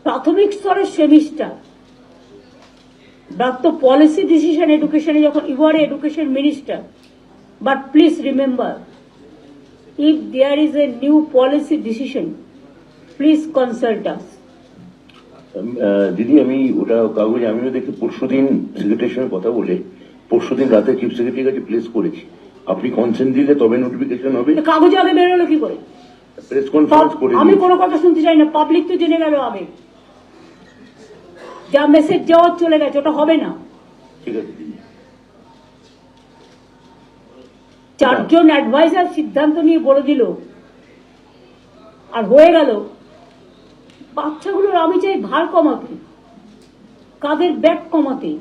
প্রাথমিক স্তরের semester, the policy decision education যখন you are education minister, but please remember, if there is a new policy decision, please consult us. দিদি আমি ওটা কাগজ আমিও দেখি পরশুদিন সেক্রেটারির সঙ্গে কথা বলে পরশুদিন রাতে চিফ সেক্রেটারির কাছে প্লেস করেছি। আপনি কনসেন্ট দিলে তবে নোটিফিকেশন হবে। কাগজে আগে বেরোলো কি করে? প্রেস কনফারেন্স করে আমি কোনো কথা শুনতে চাই না, পাবলিক তো জেনে গেল আগে, যা মেসেজ যাওয়ার চলে গেছে, ওটা হবে না। ঠিক আছে দিদি। চারজন অ্যাডভাইজার সিদ্ধান্ত নিয়ে বলে দিল আর হয়ে গেল। বাচ্চাগুলোর আমি চাই ভার কমাতে, কাদের ব্যাগ কমাতে।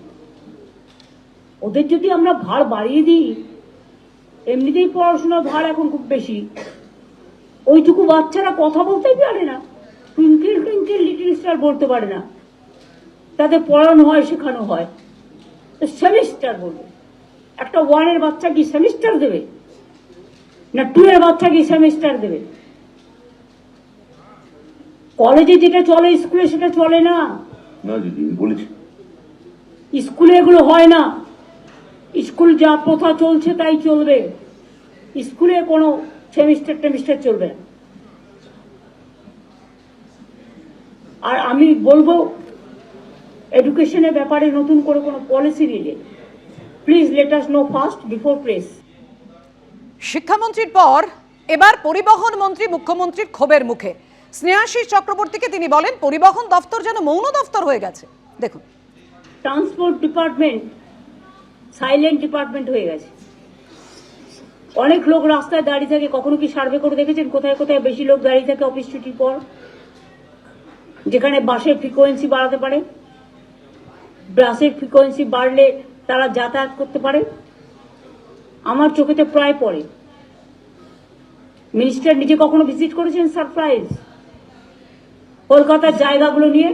ওদের যদি আমরা ভার বাড়িয়ে দিই, এমনিতেই পড়াশোনার ভার এখন খুব বেশি, ওইটুকু বাচ্চারা কথা বলতেই পারে না, টুইঙ্কেল টুইঙ্কেল লিটল স্টার বলতে পারে না, তাদের পড়ানো হয় শেখানো হয়। সেমিস্টার বলবে, একটা 1 এর বাচ্চা কি সেমিস্টার দেবে? না 2 এর বাচ্চা কি সেমিস্টার দেবে? কলেজে যেটা চলে স্কুলে সেটা চলে না। না দিদি বলেছি, স্কুলে এগুলো হয় না। স্কুল যা প্রথা চলছে তাই চলবে, স্কুলে কোনো সেমিস্টার টেমিস্টার চলবে না। আর আমি বলবো এডুকেশনের ব্যাপারে নতুন করে কোনো পলিসি নিলে please let us know first before press. শিক্ষামন্ত্রীর পর এবার পরিবহন মন্ত্রী মুখ্যমন্ত্রীর ক্ষোভের মুখে। স্নেহাশিস চক্রবর্তীকে তিনি বলেন পরিবহন দফতর যেন মৌন দফতর হয়ে গেছে। দেখুন, ট্রান্সপোর্ট ডিপার্টমেন্ট সাইলেন্ট ডিপার্টমেন্ট হয়ে গেছে। অনেক লোক রাস্তায় দাঁড়িয়ে থাকে, কখনো কি সার্ভে করে দেখেছেন কোথায় কোথায় বেশি লোক দাঁড়িয়ে থাকে অফিস ছুটির পর, যেখানে বাসের ফ্রিকোয়েন্সি বাড়াতে পারে, বাসের ফ্রিকোয়েন্সি বাড়লে তারা যাতায়াত করতে পারে? আমার চোখেতে প্রায় পড়ে। মিনিস্টার নিজে কখনো ভিজিট করেছেন? সারপ্রাইজ কলকাতার জায়গাগুলো নিয়ে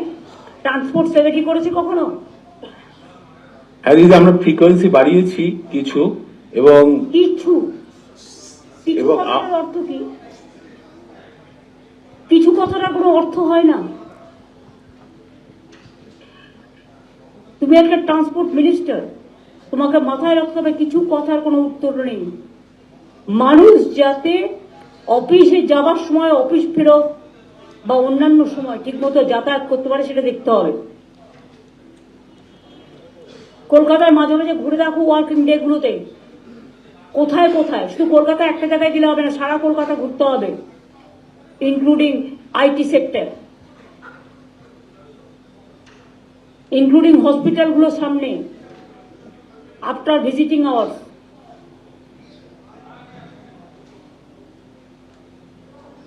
ট্রান্সপোর্ট সেক্রেটারি করেছে কখনো? হ্যাঁ দিদি, আমরা ফ্রিকোয়েন্সি বাড়িয়েছি কিছু, এবং কিছু কথাটার অর্থ কি? কিছু কথাটা কোনো অর্থ হয় না। তুমি একটা ট্রান্সপোর্ট মিনিস্টার, তোমাকে মাথায় রাখতে হবে কিছু কথার কোনো উত্তর নেই। মানুষ যাতে অফিসে যাবার সময়, অফিস ফেরত বা অন্যান্য সময় ঠিক মতো যাতায়াত করতে পারে সেটা দেখতে হবে। কলকাতায় মাঝে মাঝে ঘুরে দেখো ওয়ার্কিং ডে গুলোতে কোথায় কোথায়, শুধু কলকাতায় একটা জায়গায় গেলে হবে না, সারা কলকাতা ঘুরতে হবে, ইনক্লুডিং আইটি সেক্টর, ইনক্লুডিং হসপিটালগুলোর সামনে আফটার ভিজিটিং আওয়ার্স।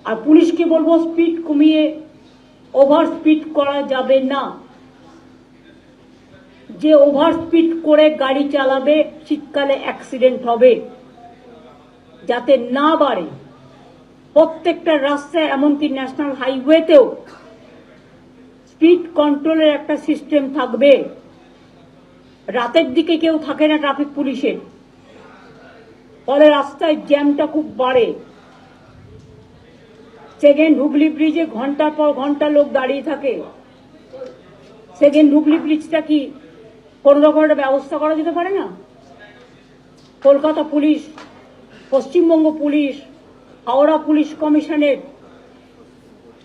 আর পুলিশকে বলবো স্পিড কমিয়ে ওভার স্পিড করা যাবে না। যে ওভার স্পিড করে গাড়ি চালাবে শীতকালে অ্যাক্সিডেন্ট হবে, যাতে না বাড়ে। প্রত্যেকটা রাস্তায়, এমনকি ন্যাশনাল হাইওয়েতেও স্পিড কন্ট্রোলের একটা সিস্টেম থাকবে। রাতের দিকে কেউ থাকে না ট্রাফিক পুলিশের, ফলে রাস্তায় জ্যামটা খুব বাড়ে। সেকেন্ড হুগলি ব্রিজে ঘন্টার পর ঘন্টা লোক দাঁড়িয়ে থাকে। সেকেন্ড হুগলি ব্রিজটা কি কোন রকম একটা ব্যবস্থা করা যেতে পারে না? Kolkata police, Paschimbanga police, Howrah police commissionerate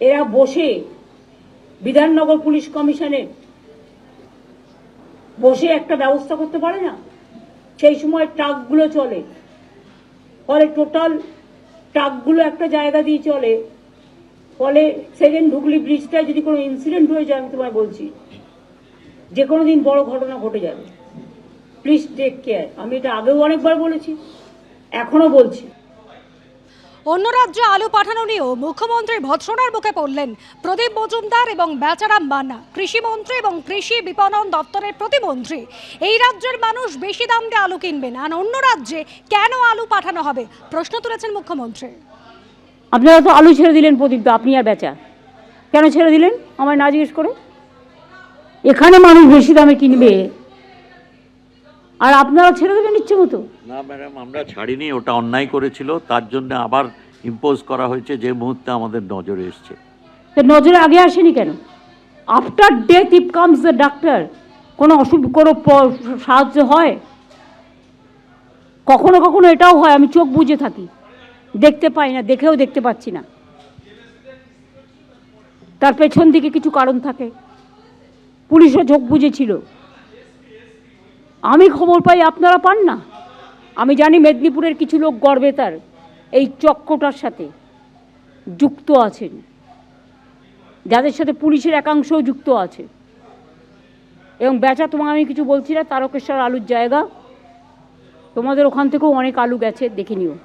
এরা বসে, বিধাননগর পুলিশ কমিশনারেট বসে একটা ব্যবস্থা করতে পারে না? সেই সময় ট্রাকগুলো চলে, ফলে টোটাল ট্রাকগুলো একটা জায়গা দিয়ে চলে, ফলে সেকেন্ড হুগলি ব্রিজটায় যদি কোনো ইনসিডেন্ট হয়ে যায়, আমি তোমায় বলছি যে কোনো দিন বড় ঘটনা ঘটে যাবে। Please take care. আমি এটা আগেও অনেকবার বলেছি, এখনো বলছি। অন্য রাজ্যে আলু পাঠানো নিয়েও মুখ্যমন্ত্রী ভৎসনার মুখে পড়লেন প্রদীপ মজুমদার এবং বেচারাম মান্না, কৃষিমন্ত্রী এবং কৃষি বিপণন দপ্তরের প্রতিমন্ত্রী। এই রাজ্যের মানুষ বেশি দাম দিয়ে আলু কিনবেন, আর অন্য রাজ্যে কেন আলু পাঠানো হবে প্রশ্ন তুলেছেন মুখ্যমন্ত্রী। আপনারা তো আলু ছেড়ে দিলেন প্রদীপ, আপনি আর বেচা কেন ছেড়ে দিলেন আমায় না জিজ্ঞেস করে? এখানে মানুষ বেশি দামে কিনবে আর আপনারা ছেড়ে দেবেন ইচ্ছে মতো? না ম্যাডাম, আমরা ছাড়িনি, ওটা অন্যায় করেছিল, তার জন্য আবার ইম্পোজ করা হয়েছে যে মুহূর্তে আমাদের নজরে এসছে। নজরে আগে আসেনি কেন? After death if comes the doctor, কোনো কোনো সাহায্য হয়? কখনো কখনো এটাও হয় আমি চোখ বুজে থাকি, দেখতে পাই না, দেখেও দেখতে পাচ্ছি না, তার পেছন দিকে কিছু কারণ থাকে। পুলিশও চোখ বুজেছিল, আমি খবর পাই, আপনারা পান না। আমি জানি মেদিনীপুরের কিছু লোক গর্বে তার এই চক্রটার সাথে যুক্ত আছেন, যাদের সাথে পুলিশের একাংশও যুক্ত আছে। এবং বেচা, তোমাকে আমি কিছু বলছি না, তারকেশ্বর আলুর জায়গা, তোমাদের ওখান থেকেও অনেক আলু গেছে, দেখে নিও।